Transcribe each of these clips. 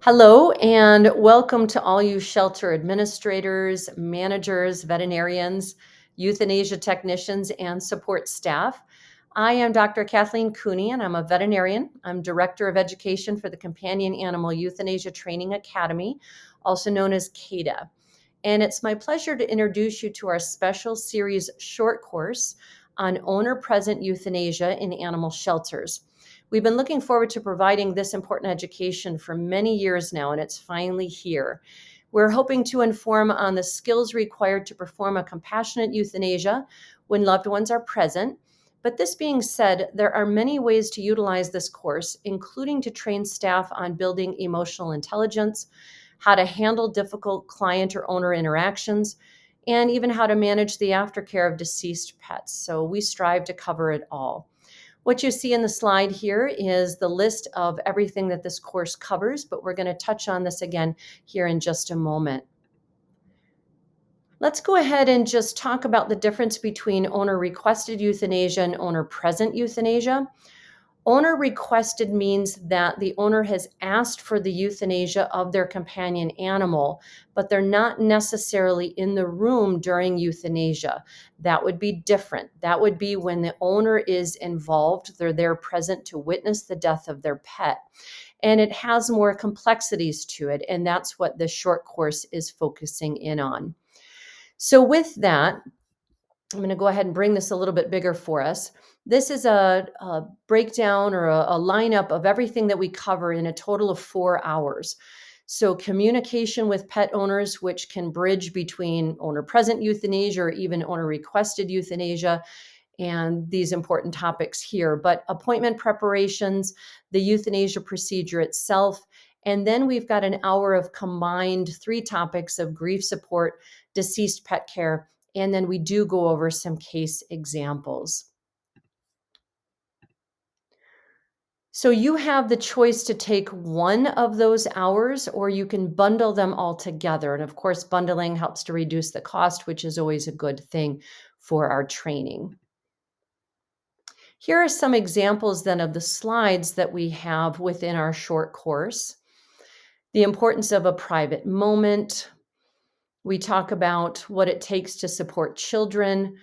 Hello, and welcome to all you shelter administrators, managers, veterinarians, euthanasia technicians, and support staff. I am Dr. Kathleen Cooney, and I'm a veterinarian. I'm Director of Education for the Companion Animal Euthanasia Training Academy, also known as CAETA. And it's my pleasure to introduce you to our special series short course on owner-present euthanasia in animal shelters. We've been looking forward to providing this important education for many years now, and it's finally here. We're hoping to inform on the skills required to perform a compassionate euthanasia when loved ones are present. But this being said, there are many ways to utilize this course, including to train staff on building emotional intelligence, how to handle difficult client or owner interactions, and even how to manage the aftercare of deceased pets. So we strive to cover it all. What you see in the slide here is the list of everything that this course covers, but we're going to touch on this again here in just a moment. Let's go ahead and just talk about the difference between owner-requested euthanasia and owner-present euthanasia. Owner requested means that the owner has asked for the euthanasia of their companion animal, but they're not necessarily in the room during euthanasia. That would be different. That would be when the owner is involved, they're there present to witness the death of their pet. And it has more complexities to it, and that's what this short course is focusing in on. So with that, I'm going to go ahead and bring this a little bit bigger for us. This is a breakdown or a lineup of everything that we cover in a total of 4 hours. So communication with pet owners, which can bridge between owner-present euthanasia or even owner-requested euthanasia, and these important topics here. But appointment preparations, the euthanasia procedure itself, and then we've got an hour of combined 3 topics of grief support, deceased pet care, and then we do go over some case examples. So you have the choice to take one of those hours, or you can bundle them all together. And of course, bundling helps to reduce the cost, which is always a good thing for our training. Here are some examples then of the slides that we have within our short course. The importance of a private moment. We talk about what it takes to support children,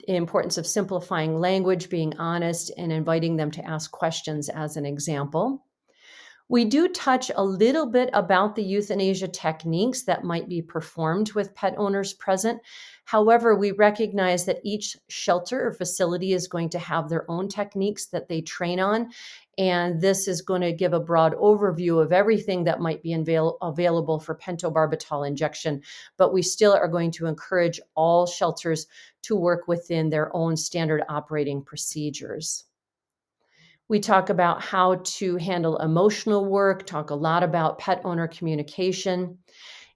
the importance of simplifying language, being honest, and inviting them to ask questions as an example. We do touch a little bit about the euthanasia techniques that might be performed with pet owners present. However, we recognize that each shelter or facility is going to have their own techniques that they train on. And this is going to give a broad overview of everything that might be available for pentobarbital injection. But we still are going to encourage all shelters to work within their own standard operating procedures. We talk about how to handle emotional work, talk a lot about pet owner communication,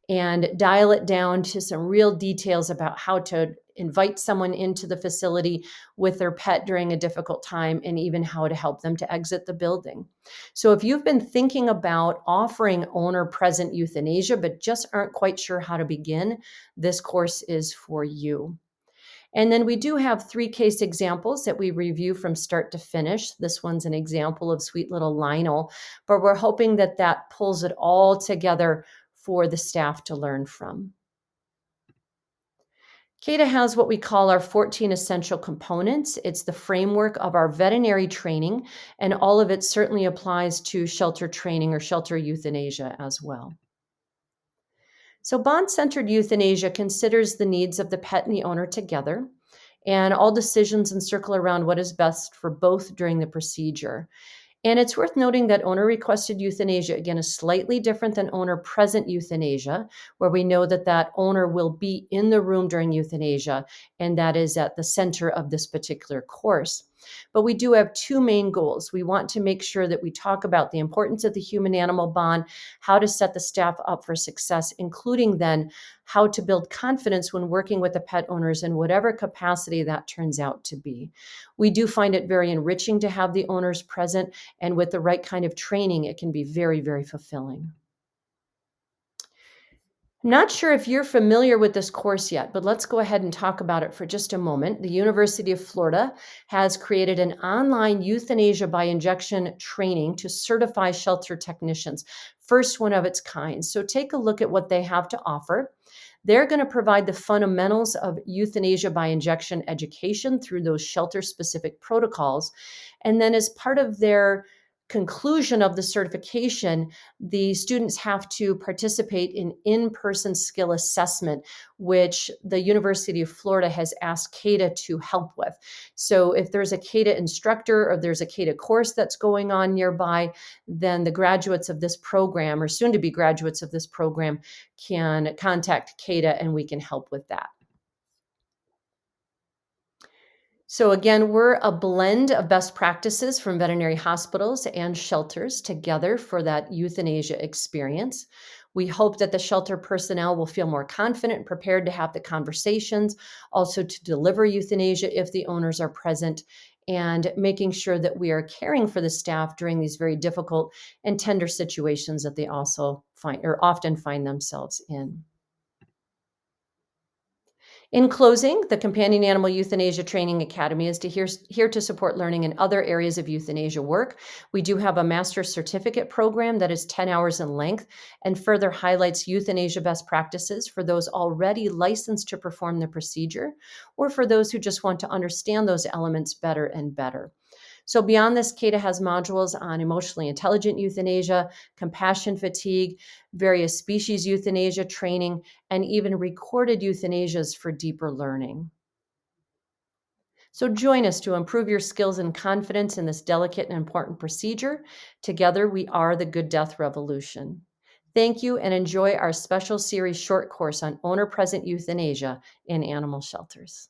and dial it down to some real details about how to invite someone into the facility with their pet during a difficult time, and even how to help them to exit the building. So if you've been thinking about offering owner-present euthanasia, but just aren't quite sure how to begin, this course is for you. And then we do have 3 case examples that we review from start to finish. This one's an example of sweet little Lionel, but we're hoping that that pulls it all together for the staff to learn from. CAETA has what we call our 14 essential components. It's the framework of our veterinary training, and all of it certainly applies to shelter training or shelter euthanasia as well. So bond-centered euthanasia considers the needs of the pet and the owner together, and all decisions circle around what is best for both during the procedure. And it's worth noting that owner-requested euthanasia, again, is slightly different than owner-present euthanasia, where we know that that owner will be in the room during euthanasia, and that is at the center of this particular course. But we do have 2 main goals. We want to make sure that we talk about the importance of the human-animal bond, how to set the staff up for success, including then how to build confidence when working with the pet owners in whatever capacity that turns out to be. We do find it very enriching to have the owners present, and with the right kind of training, it can be very, very fulfilling. I'm not sure if you're familiar with this course yet, but let's go ahead and talk about it for just a moment. The University of Florida has created an online euthanasia by injection training to certify shelter technicians, first one of its kind. So take a look at what they have to offer. They're going to provide the fundamentals of euthanasia by injection education through those shelter specific protocols. And then, as part of their conclusion of the certification, the students have to participate in-person skill assessment, which the University of Florida has asked CAETA to help with. So if there's a CAETA instructor or there's a CAETA course that's going on nearby, then the graduates of this program, or soon to be graduates of this program, can contact CAETA and we can help with that. So again, we're a blend of best practices from veterinary hospitals and shelters together for that euthanasia experience. We hope that the shelter personnel will feel more confident and prepared to have the conversations, also to deliver euthanasia if the owners are present, and making sure that we are caring for the staff during these very difficult and tender situations that they also find or often find themselves in. In closing, the Companion Animal Euthanasia Training Academy is here to support learning in other areas of euthanasia work. We do have a master's certificate program that is 10 hours in length and further highlights euthanasia best practices for those already licensed to perform the procedure or for those who just want to understand those elements better and better. So beyond this, CAETA has modules on emotionally intelligent euthanasia, compassion fatigue, various species euthanasia training, and even recorded euthanasias for deeper learning. So join us to improve your skills and confidence in this delicate and important procedure. Together, we are the Good Death Revolution. Thank you and enjoy our special series short course on owner-present euthanasia in animal shelters.